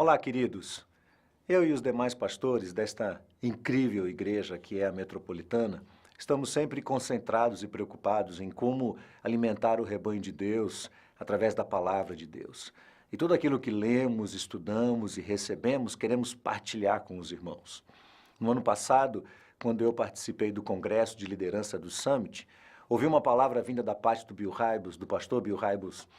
Olá, queridos. Eu e os demais pastores desta incrível igreja que é a Metropolitana, estamos sempre concentrados e preocupados em como alimentar o rebanho de Deus através da palavra de Deus. E tudo aquilo que lemos, estudamos e recebemos, queremos partilhar com os irmãos. No ano passado, quando eu participei do Congresso de Liderança do Summit, ouvi uma palavra vinda da parte do Bill Hybels, do pastor Bill Hybels,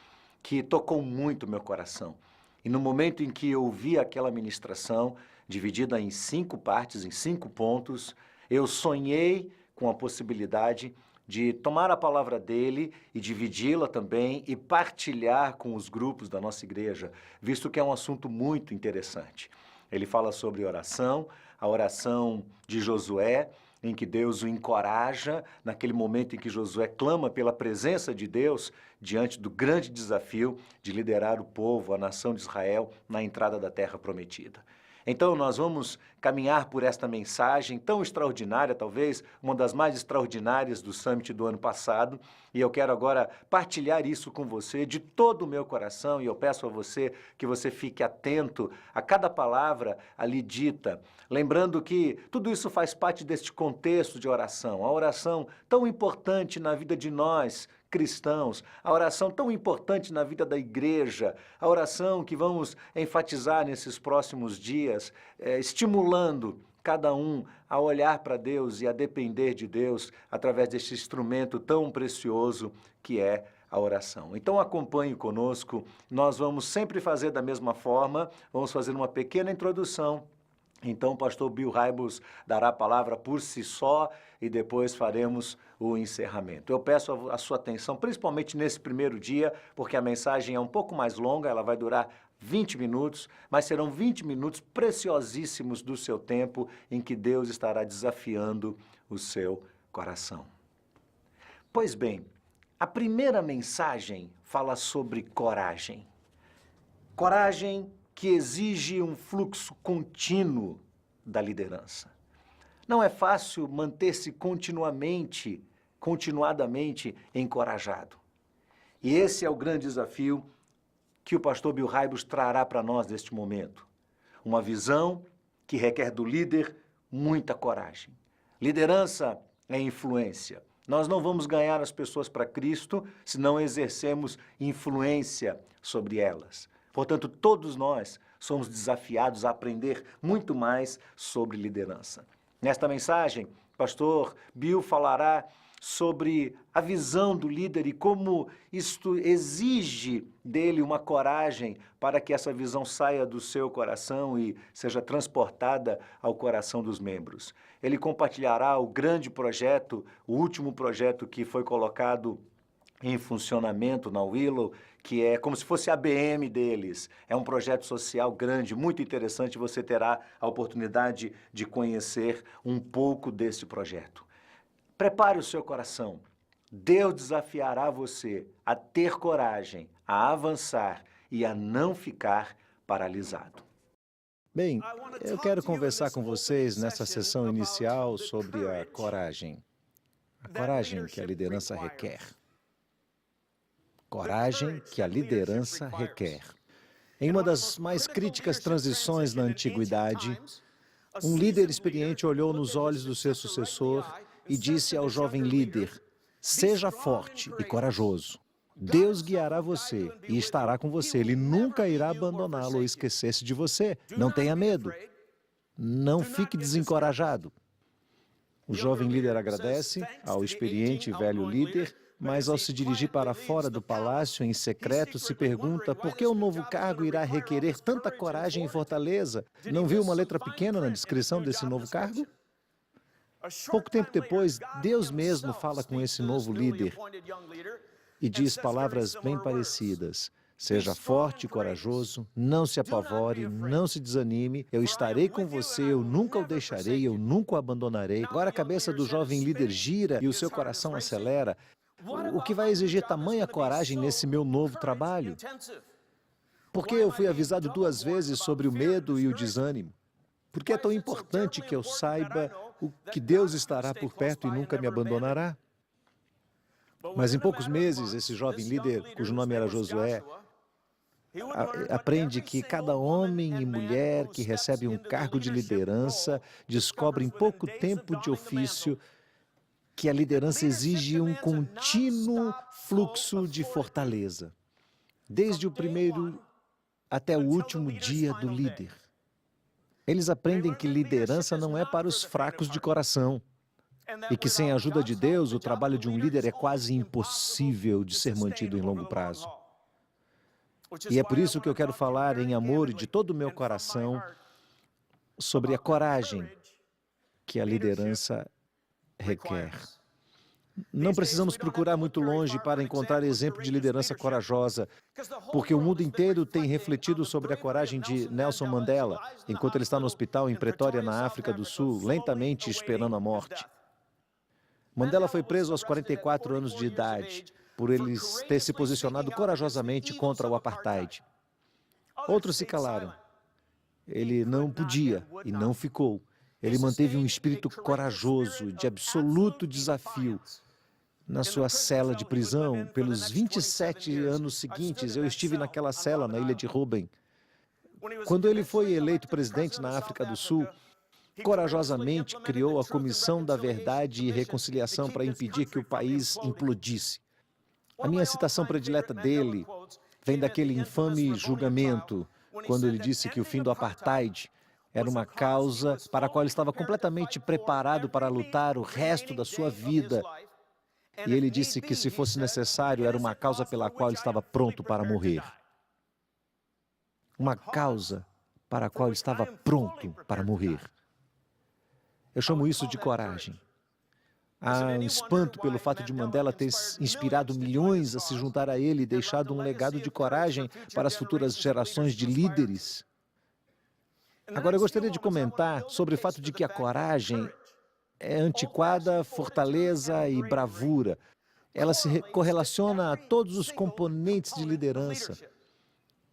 que tocou muito meu coração. E no momento em que eu ouvi aquela ministração, dividida em 5 partes, em 5 pontos, eu sonhei com a possibilidade de tomar a palavra dele e dividi-la também e partilhar com os grupos da nossa igreja, visto que é um assunto muito interessante. Ele fala sobre oração, a oração de Josué, em que Deus o encoraja, naquele momento em que Josué clama pela presença de Deus diante do grande desafio de liderar o povo, a nação de Israel, na entrada da terra prometida. Então, nós vamos caminhar por esta mensagem tão extraordinária, talvez uma das mais extraordinárias do Summit do ano passado, e eu quero agora partilhar isso com você de todo o meu coração, e eu peço a você que você fique atento a cada palavra ali dita, lembrando que tudo isso faz parte deste contexto de oração, a oração tão importante na vida de nós, cristãos, a oração tão importante na vida da igreja, a oração que vamos enfatizar nesses próximos dias, estimulando cada um a olhar para Deus e a depender de Deus através deste instrumento tão precioso que é a oração. Então acompanhe conosco, nós vamos sempre fazer da mesma forma, vamos fazer uma pequena introdução. Então, o pastor Bill Hybels dará a palavra por si só e depois faremos o encerramento. Eu peço a sua atenção, principalmente nesse primeiro dia, porque a mensagem é um pouco mais longa, ela vai durar 20 minutos, mas serão 20 minutos preciosíssimos do seu tempo em que Deus estará desafiando o seu coração. Pois bem, a primeira mensagem fala sobre coragem. Coragem que exige um fluxo contínuo da liderança. Não é fácil manter-se continuadamente encorajado. E esse é o grande desafio que o pastor Bill Hybels trará para nós neste momento. Uma visão que requer do líder muita coragem. Liderança é influência. Nós não vamos ganhar as pessoas para Cristo se não exercemos influência sobre elas. Portanto, todos nós somos desafiados a aprender muito mais sobre liderança. Nesta mensagem, o pastor Bill falará sobre a visão do líder e como isto exige dele uma coragem para que essa visão saia do seu coração e seja transportada ao coração dos membros. Ele compartilhará o grande projeto, o último projeto que foi colocado em funcionamento na Willow, que é como se fosse a BM deles. É um projeto social grande, muito interessante, você terá a oportunidade de conhecer um pouco desse projeto. Prepare o seu coração. Deus desafiará você a ter coragem, a avançar e a não ficar paralisado. Bem, eu quero conversar com vocês nessa sessão inicial sobre a coragem. A coragem que a liderança requer. Coragem que a liderança requer. Em uma das mais críticas transições na antiguidade, um líder experiente olhou nos olhos do seu sucessor e disse ao jovem líder: seja forte e corajoso. Deus guiará você e estará com você. Ele nunca irá abandoná-lo ou esquecer-se de você. Não tenha medo. Não fique desencorajado. O jovem líder agradece ao experiente e velho líder, mas ao se dirigir para fora do palácio em secreto, se pergunta por que o novo cargo irá requerer tanta coragem e fortaleza. Não viu uma letra pequena na descrição desse novo cargo? Pouco tempo depois, Deus mesmo fala com esse novo líder e diz palavras bem parecidas. Seja forte e corajoso, não se apavore, não se desanime, eu estarei com você, eu nunca o deixarei, eu nunca o abandonarei. Agora a cabeça do jovem líder gira e o seu coração acelera. O que vai exigir tamanha coragem nesse meu novo trabalho? Porque eu fui avisado 2 vezes sobre o medo e o desânimo. Por que é tão importante que eu saiba que Deus estará por perto e nunca me abandonará? Mas em poucos meses, esse jovem líder, cujo nome era Josué, aprende que cada homem e mulher que recebe um cargo de liderança descobre em pouco tempo de ofício que a liderança exige um contínuo fluxo de fortaleza, desde o primeiro até o último dia do líder. Eles aprendem que liderança não é para os fracos de coração e que sem a ajuda de Deus, o trabalho de um líder é quase impossível de ser mantido em longo prazo. E é por isso que eu quero falar em amor e de todo o meu coração sobre a coragem que a liderança requer. Não precisamos procurar muito longe para encontrar exemplo de liderança corajosa, porque o mundo inteiro tem refletido sobre a coragem de Nelson Mandela, enquanto ele está no hospital em Pretória, na África do Sul, lentamente esperando a morte. Mandela foi preso aos 44 anos de idade, por ele ter se posicionado corajosamente contra o apartheid. Outros se calaram. Ele não podia e não ficou. Ele manteve um espírito corajoso, de absoluto desafio. Na sua cela de prisão, pelos 27 anos seguintes, eu estive naquela cela, na ilha de Robben. Quando ele foi eleito presidente na África do Sul, corajosamente criou a Comissão da Verdade e Reconciliação para impedir que o país implodisse. A minha citação predileta dele vem daquele infame julgamento, quando ele disse que o fim do apartheid era uma causa para a qual ele estava completamente preparado para lutar o resto da sua vida. E ele disse que, se fosse necessário, era uma causa pela qual ele estava pronto para morrer. Uma causa para a qual ele estava pronto para morrer. Eu chamo isso de coragem. Há um espanto pelo fato de Mandela ter inspirado milhões a se juntar a ele e deixado um legado de coragem para as futuras gerações de líderes. Agora, eu gostaria de comentar sobre o fato de que a coragem é antiquada, fortaleza e bravura. Ela se correlaciona a todos os componentes de liderança,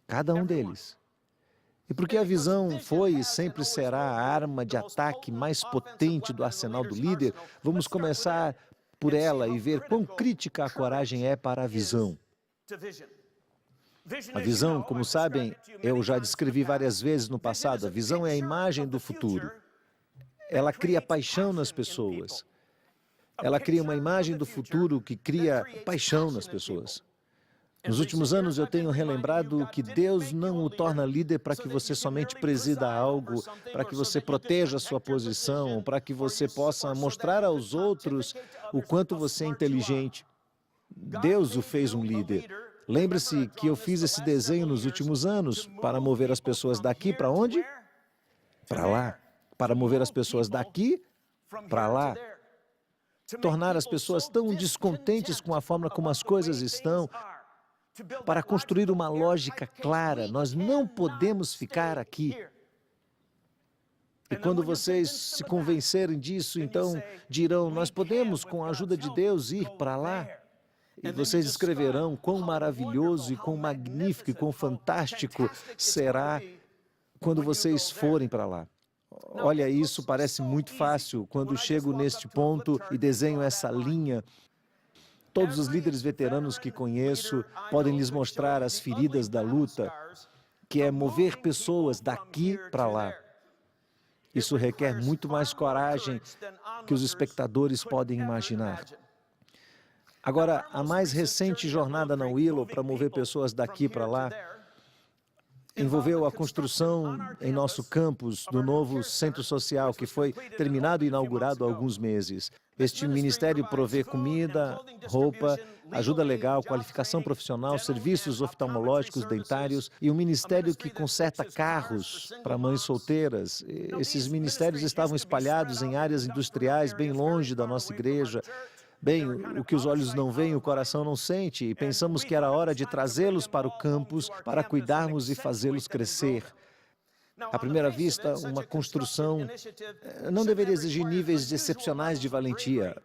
cada um deles. E porque a visão foi e sempre será a arma de ataque mais potente do arsenal do líder, vamos começar por ela e ver quão crítica a coragem é para a visão. A visão, como sabem, eu já descrevi várias vezes no passado, a visão é a imagem do futuro. Ela cria paixão nas pessoas. Ela cria uma imagem do futuro que cria paixão nas pessoas. Nos últimos anos, eu tenho relembrado que Deus não o torna líder para que você somente presida algo, para que você proteja a sua posição, para que você possa mostrar aos outros o quanto você é inteligente. Deus o fez um líder. Lembre-se que eu fiz esse desenho nos últimos anos para mover as pessoas daqui para onde? Para lá. Para mover as pessoas daqui para lá. Tornar as pessoas tão descontentes com a forma como as coisas estão. Para construir uma lógica clara, nós não podemos ficar aqui. E quando vocês se convencerem disso, então dirão, nós podemos, com a ajuda de Deus, ir para lá. E vocês descreverão quão maravilhoso e quão magnífico e quão fantástico será quando vocês forem para lá. Olha, isso parece muito fácil. Quando chego neste ponto e desenho essa linha, todos os líderes veteranos que conheço podem lhes mostrar as feridas da luta, que é mover pessoas daqui para lá. Isso requer muito mais coragem que os espectadores podem imaginar. Agora, a mais recente jornada na Willow para mover pessoas daqui para lá envolveu a construção em nosso campus do novo centro social, que foi terminado e inaugurado há alguns meses. Este ministério provê comida, roupa, ajuda legal, qualificação profissional, serviços oftalmológicos, dentários e um ministério que conserta carros para mães solteiras. Esses ministérios estavam espalhados em áreas industriais bem longe da nossa igreja. Bem, o que os olhos não veem, o coração não sente, e pensamos que era hora de trazê-los para o campus para cuidarmos e fazê-los crescer. À primeira vista, uma construção não deveria exigir níveis excepcionais de valentia,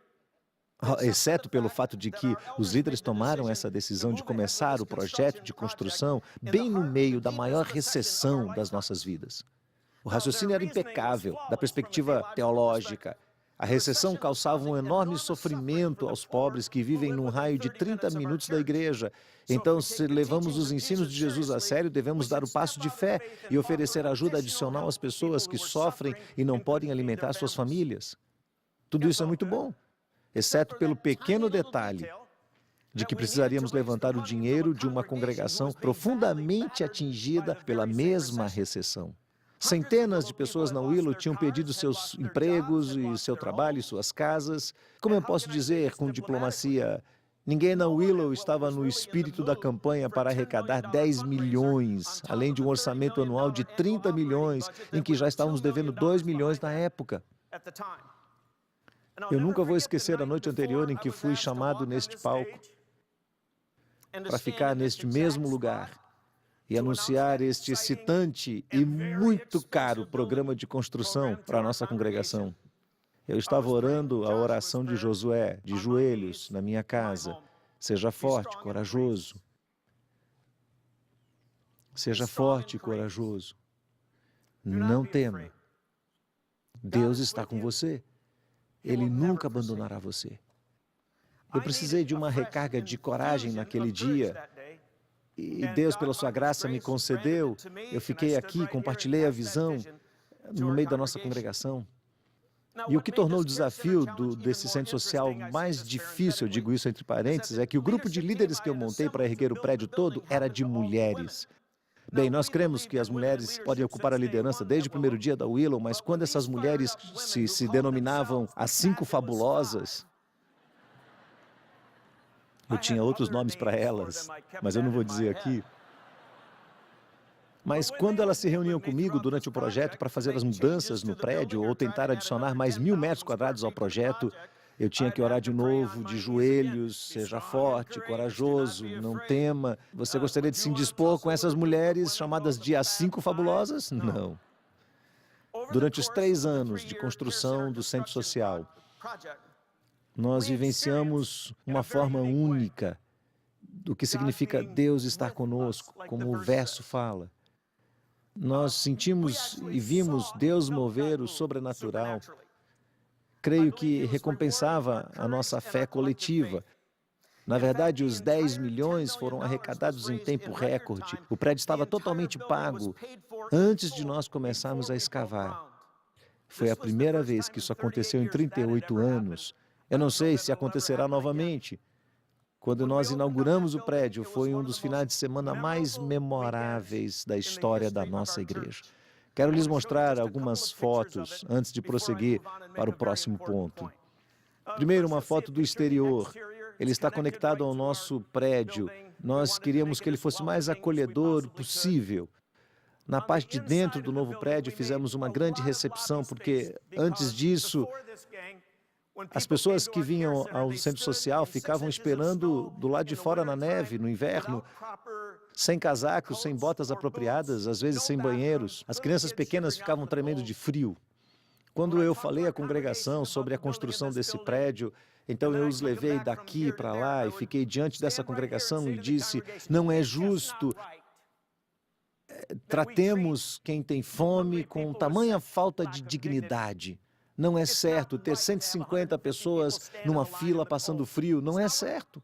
exceto pelo fato de que os líderes tomaram essa decisão de começar o projeto de construção bem no meio da maior recessão das nossas vidas. O raciocínio era impecável, da perspectiva teológica. A recessão causava um enorme sofrimento aos pobres que vivem num raio de 30 minutos da igreja. Então, se levamos os ensinos de Jesus a sério, devemos dar o passo de fé e oferecer ajuda adicional às pessoas que sofrem e não podem alimentar suas famílias. Tudo isso é muito bom, exceto pelo pequeno detalhe de que precisaríamos levantar o dinheiro de uma congregação profundamente atingida pela mesma recessão. Centenas de pessoas na Willow tinham perdido seus empregos e seu trabalho e suas casas. Como eu posso dizer com diplomacia, ninguém na Willow estava no espírito da campanha para arrecadar 10 milhões, além de um orçamento anual de 30 milhões, em que já estávamos devendo 2 milhões na época. Eu nunca vou esquecer a noite anterior em que fui chamado neste palco para ficar neste mesmo lugar e anunciar este excitante e muito caro programa de construção para a nossa congregação. Eu estava orando a oração de Josué, de joelhos, na minha casa. Seja forte, corajoso. Seja forte e corajoso. Não tema. Deus está com você. Ele nunca abandonará você. Eu precisei de uma recarga de coragem naquele dia. E Deus, pela sua graça, me concedeu. Eu fiquei aqui, compartilhei a visão no meio da nossa congregação. E o que tornou o desafio desse centro social mais difícil, eu digo isso entre parênteses, é que o grupo de líderes que eu montei para erguer o prédio todo era de mulheres. Bem, nós cremos que as mulheres podem ocupar a liderança desde o primeiro dia da Willow, mas quando essas mulheres se denominavam as 5 fabulosas, eu tinha outros nomes para elas, mas eu não vou dizer aqui. Mas quando elas se reuniam comigo durante o projeto para fazer as mudanças no prédio ou tentar adicionar mais 1.000 metros quadrados ao projeto, eu tinha que orar de novo, de joelhos, seja forte, corajoso, não tema. Você gostaria de se indispor com essas mulheres chamadas de as 5 fabulosas? Não. Durante os 3 anos de construção do centro social, nós vivenciamos uma forma única do que significa Deus estar conosco, como o verso fala. Nós sentimos e vimos Deus mover o sobrenatural. Creio que recompensava a nossa fé coletiva. Na verdade, os 10 milhões foram arrecadados em tempo recorde. O prédio estava totalmente pago antes de nós começarmos a escavar. Foi a primeira vez que isso aconteceu em 38 anos. Eu não sei se acontecerá novamente. Quando nós inauguramos o prédio, foi um dos finais de semana mais memoráveis da história da nossa igreja. Quero lhes mostrar algumas fotos antes de prosseguir para o próximo ponto. Primeiro, uma foto do exterior. Ele está conectado ao nosso prédio. Nós queríamos que ele fosse mais acolhedor possível. Na parte de dentro do novo prédio, fizemos uma grande recepção, porque antes disso, as pessoas que vinham ao centro social ficavam esperando do lado de fora na neve, no inverno, sem casacos, sem botas apropriadas, às vezes sem banheiros. As crianças pequenas ficavam tremendo de frio. Quando eu falei à congregação sobre a construção desse prédio, então eu os levei daqui para lá e fiquei diante dessa congregação e disse: não é justo. Tratemos quem tem fome com tamanha falta de dignidade. Não é certo ter 150 pessoas numa fila passando frio. Não é certo.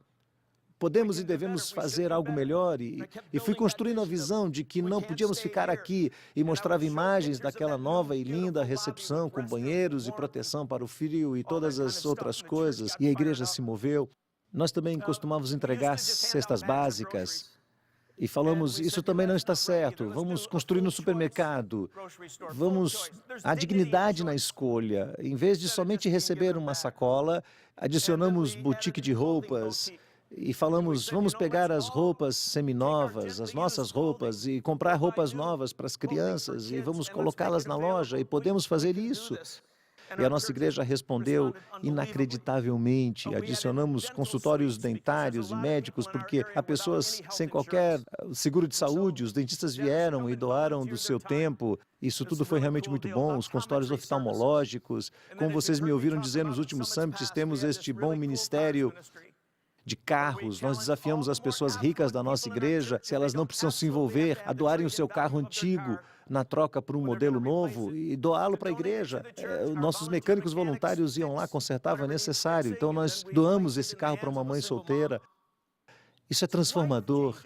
Podemos e devemos fazer algo melhor. E fui construindo a visão de que não podíamos ficar aqui, e mostrava imagens daquela nova e linda recepção com banheiros e proteção para o frio e todas as outras coisas. E a igreja se moveu. Nós também costumávamos entregar cestas básicas. E falamos, isso também não está certo, vamos construir um supermercado, a dignidade na escolha. Em vez de somente receber uma sacola, adicionamos boutique de roupas e falamos, vamos pegar as roupas seminovas, as nossas roupas, e comprar roupas novas para as crianças e vamos colocá-las na loja, e podemos fazer isso. E a nossa igreja respondeu inacreditavelmente. Adicionamos consultórios dentários e médicos, porque há pessoas sem qualquer seguro de saúde, os dentistas vieram e doaram do seu tempo. Isso tudo foi realmente muito bom. Os consultórios oftalmológicos, como vocês me ouviram dizer nos últimos summits, temos este bom ministério de carros. Nós desafiamos as pessoas ricas da nossa igreja, se elas não precisam se envolver, a doarem o seu carro antigo na troca por um modelo novo e doá-lo para a igreja. Nossos mecânicos voluntários iam lá, consertavam, é necessário. Então nós doamos esse carro para uma mãe solteira. Isso é transformador.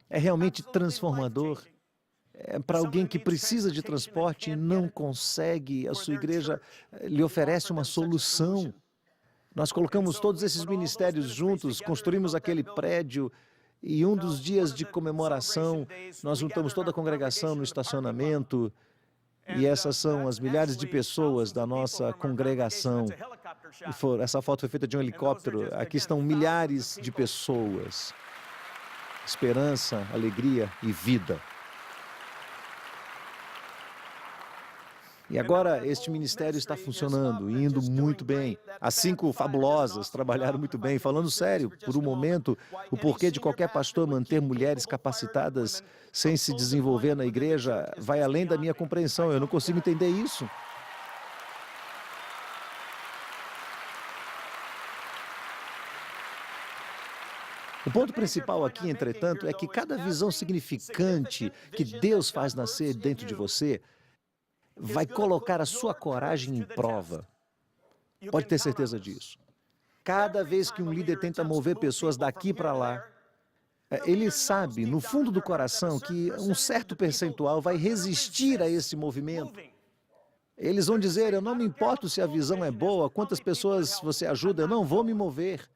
É realmente transformador. Para alguém que precisa de transporte e não consegue, a sua igreja lhe oferece uma solução. Nós colocamos todos esses ministérios juntos, construímos aquele prédio e um dos dias de comemoração, nós juntamos toda a congregação no estacionamento e essas são as milhares de pessoas da nossa congregação. Essa foto foi feita de um helicóptero. Aqui estão milhares de pessoas. Esperança, alegria e vida. E agora este ministério está funcionando, indo muito bem. As 5 fabulosas trabalharam muito bem. Falando sério, por um momento, o porquê de qualquer pastor manter mulheres capacitadas sem se desenvolver na igreja vai além da minha compreensão. Eu não consigo entender isso. O ponto principal aqui, entretanto, é que cada visão significante que Deus faz nascer dentro de você vai colocar a sua coragem em prova. Pode ter certeza disso. Cada vez que um líder tenta mover pessoas daqui para lá, ele sabe, no fundo do coração, que um certo percentual vai resistir a esse movimento. Eles vão dizer, eu não me importo se a visão é boa, quantas pessoas você ajuda, eu não vou me mover.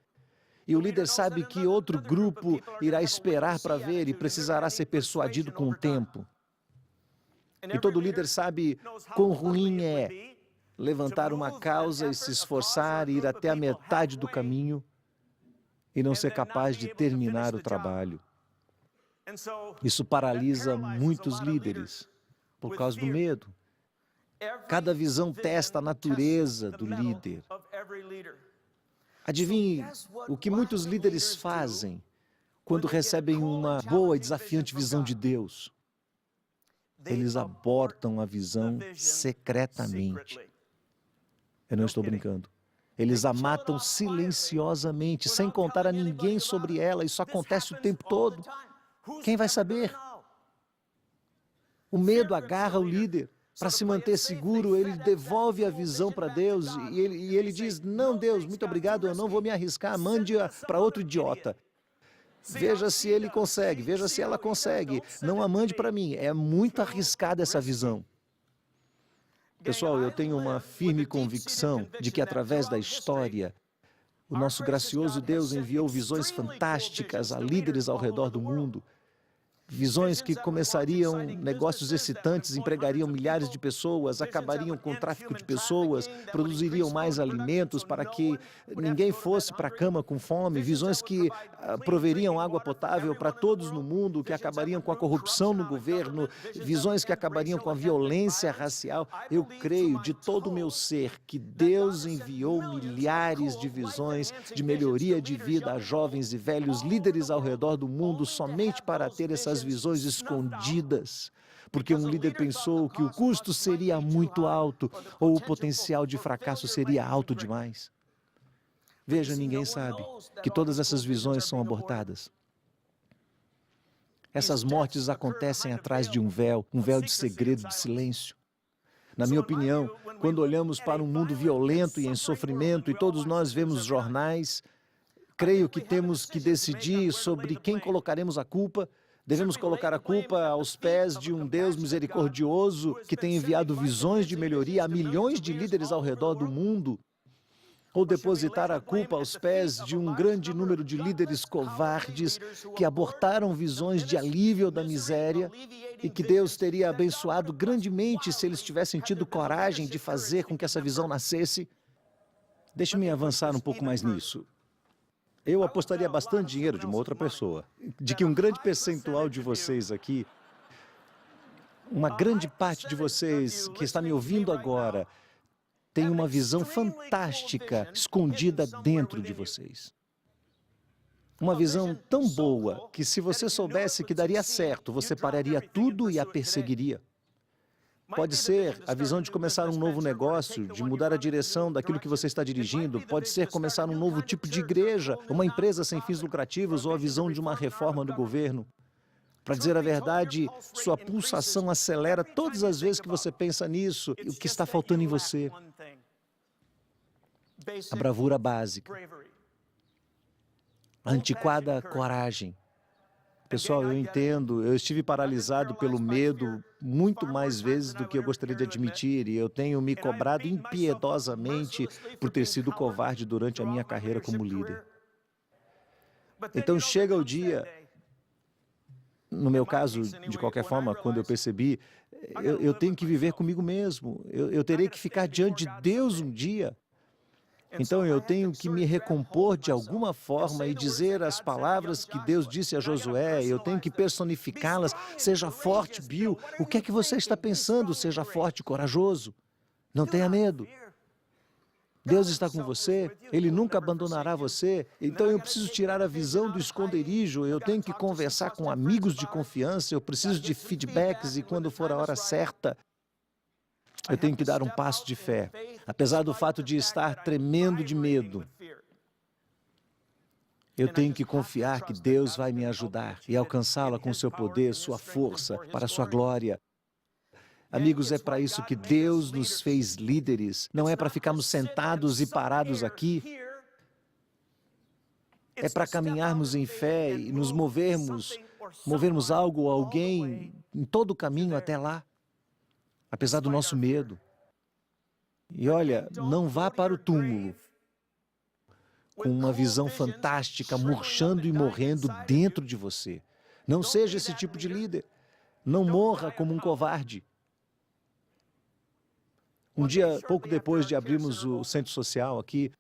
E o líder sabe que outro grupo irá esperar para ver e precisará ser persuadido com o tempo. E todo líder sabe quão ruim é levantar uma causa e se esforçar e ir até a metade do caminho e não ser capaz de terminar o trabalho. Isso paralisa muitos líderes por causa do medo. Cada visão testa a natureza do líder. Adivinhe o que muitos líderes fazem quando recebem uma boa e desafiante visão de Deus. Eles abortam a visão secretamente. Eu não estou brincando. Eles a matam silenciosamente, sem contar a ninguém sobre ela. Isso acontece o tempo todo. Quem vai saber? O medo agarra o líder. Para se manter seguro, ele devolve a visão para Deus e ele diz, não, Deus, muito obrigado, eu não vou me arriscar, mande-a para outro idiota. Veja se ele consegue, veja se ela consegue. Não a mande para mim, é muito arriscada essa visão. Pessoal, eu tenho uma firme convicção de que através da história, o nosso gracioso Deus enviou visões fantásticas a líderes ao redor do mundo. Visões que começariam negócios excitantes, empregariam milhares de pessoas, acabariam com o tráfico de pessoas, produziriam mais alimentos para que ninguém fosse para a cama com fome, visões que proveriam água potável para todos no mundo, que acabariam com a corrupção no governo, visões que acabariam com a violência racial. Eu creio de todo o meu ser que Deus enviou milhares de visões de melhoria de vida a jovens e velhos líderes ao redor do mundo somente para ter essas visões escondidas, porque um líder pensou que o custo seria muito alto ou o potencial de fracasso seria alto demais. Veja, ninguém sabe que todas essas visões são abortadas. Essas mortes acontecem atrás de um véu de segredo, de silêncio. Na minha opinião, quando olhamos para um mundo violento e em sofrimento e todos nós vemos jornais, creio que temos que decidir sobre quem colocaremos a culpa. Devemos colocar a culpa aos pés de um Deus misericordioso que tem enviado visões de melhoria a milhões de líderes ao redor do mundo? Ou depositar a culpa aos pés de um grande número de líderes covardes que abortaram visões de alívio da miséria e que Deus teria abençoado grandemente se eles tivessem tido coragem de fazer com que essa visão nascesse? Deixe-me avançar um pouco mais nisso. Eu apostaria bastante dinheiro de uma outra pessoa, de que um grande percentual de vocês aqui, uma grande parte de vocês que está me ouvindo agora, tem uma visão fantástica escondida dentro de vocês. Uma visão tão boa que se você soubesse que daria certo, você pararia tudo e a perseguiria. Pode ser a visão de começar um novo negócio, de mudar a direção daquilo que você está dirigindo. Pode ser começar um novo tipo de igreja, uma empresa sem fins lucrativos ou a visão de uma reforma do governo. Para dizer a verdade, sua pulsação acelera todas as vezes que você pensa nisso. E o que está faltando em você? A bravura básica. A antiquada coragem. Pessoal, eu entendo, eu estive paralisado pelo medo muito mais vezes do que eu gostaria de admitir, e eu tenho me cobrado impiedosamente por ter sido covarde durante a minha carreira como líder. Então chega o dia, no meu caso, de qualquer forma, quando eu percebi, eu tenho que viver comigo mesmo, eu terei que ficar diante de Deus um dia. Então eu tenho que me recompor de alguma forma e dizer as palavras que Deus disse a Josué, eu tenho que personificá-las. Seja forte, Bill. O que é que você está pensando? Seja forte e corajoso. Não tenha medo. Deus está com você, Ele nunca abandonará você. Então eu preciso tirar a visão do esconderijo, eu tenho que conversar com amigos de confiança, eu preciso de feedbacks e quando for a hora certa, eu tenho que dar um passo de fé, apesar do fato de estar tremendo de medo. Eu tenho que confiar que Deus vai me ajudar e alcançá-la com seu poder, sua força, para a sua glória. Amigos, é para isso que Deus nos fez líderes. Não é para ficarmos sentados e parados aqui. É para caminharmos em fé e nos movermos algo ou alguém em todo o caminho até lá. Apesar do nosso medo. E olha, não vá para o túmulo com uma visão fantástica murchando e morrendo dentro de você. Não seja esse tipo de líder. Não morra como um covarde. Um dia, pouco depois de abrirmos o centro social aqui,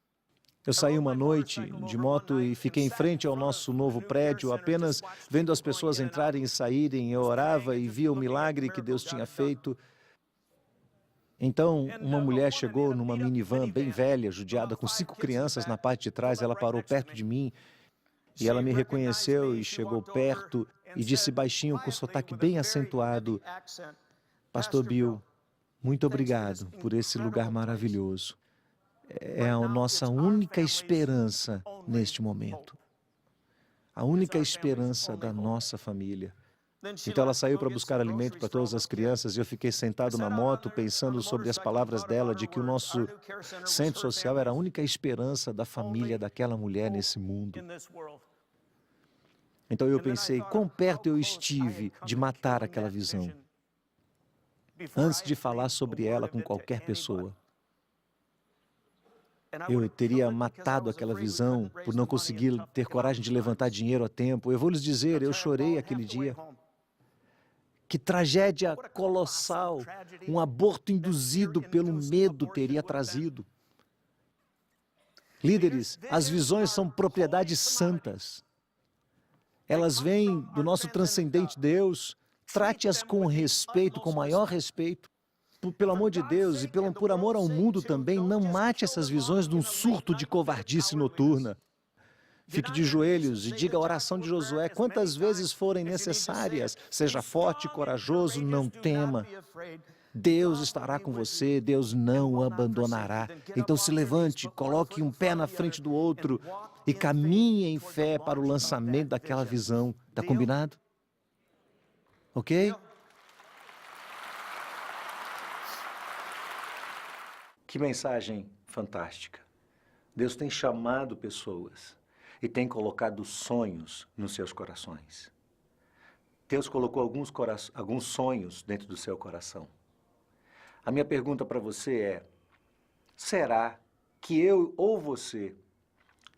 eu saí uma noite de moto e fiquei em frente ao nosso novo prédio, apenas vendo as pessoas entrarem e saírem. Eu orava e via o milagre que Deus tinha feito. Então, uma mulher chegou numa minivan bem velha, judiada, com 5 crianças na parte de trás. Ela parou perto de mim e ela me reconheceu e chegou perto e disse baixinho, com sotaque bem acentuado, Pastor Bill, muito obrigado por esse lugar maravilhoso. É a nossa única esperança neste momento. A única esperança da nossa família. Então ela saiu para buscar alimento para todas as crianças e eu fiquei sentado na moto pensando sobre as palavras dela de que o nosso centro social era a única esperança da família daquela mulher nesse mundo. Então eu pensei, quão perto eu estive de matar aquela visão antes de falar sobre ela com qualquer pessoa. Eu teria matado aquela visão por não conseguir ter coragem de levantar dinheiro a tempo. Eu vou lhes dizer, eu chorei aquele dia. Que tragédia colossal um aborto induzido pelo medo teria trazido. Líderes, as visões são propriedades santas. Elas vêm do nosso transcendente Deus. Trate-as com respeito, com maior respeito. Pelo amor de Deus e por amor ao mundo também, não mate essas visões num surto de covardice noturna. Fique de joelhos e diga a oração de Josué quantas vezes forem necessárias. Seja forte e corajoso, não tema. Deus estará com você, Deus não o abandonará. Então se levante, coloque um pé na frente do outro e caminhe em fé para o lançamento daquela visão. Está combinado? Ok? Que mensagem fantástica. Deus tem chamado pessoas e tem colocado sonhos nos seus corações. Deus colocou alguns sonhos dentro do seu coração. A minha pergunta para você é, será que eu ou você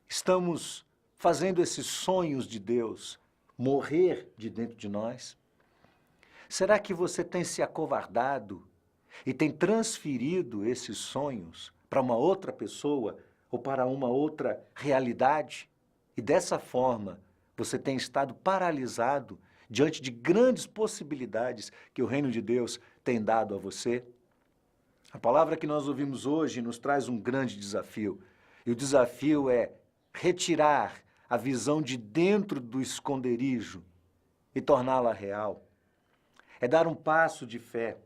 estamos fazendo esses sonhos de Deus morrer de dentro de nós? Será que você tem se acovardado e tem transferido esses sonhos para uma outra pessoa ou para uma outra realidade? E dessa forma, você tem estado paralisado diante de grandes possibilidades que o reino de Deus tem dado a você? A palavra que nós ouvimos hoje nos traz um grande desafio. E o desafio é retirar a visão de dentro do esconderijo e torná-la real. É dar um passo de fé.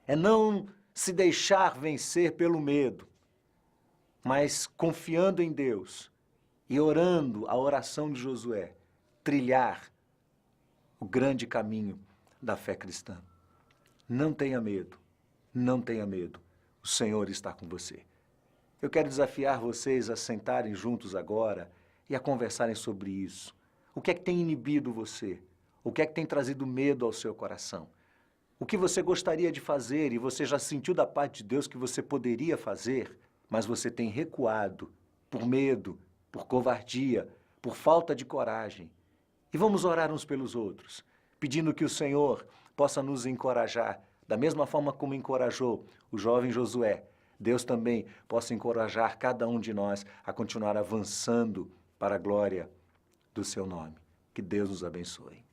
É não se deixar vencer pelo medo, mas confiando em Deus e orando a oração de Josué, trilhar o grande caminho da fé cristã. Não tenha medo, não tenha medo. O Senhor está com você. Eu quero desafiar vocês a sentarem juntos agora e a conversarem sobre isso. O que é que tem inibido você? O que é que tem trazido medo ao seu coração? O que você gostaria de fazer e você já sentiu da parte de Deus que você poderia fazer, mas você tem recuado por medo, por covardia, por falta de coragem. E vamos orar uns pelos outros, pedindo que o Senhor possa nos encorajar, da mesma forma como encorajou o jovem Josué. Deus também possa encorajar cada um de nós a continuar avançando para a glória do seu nome. Que Deus nos abençoe.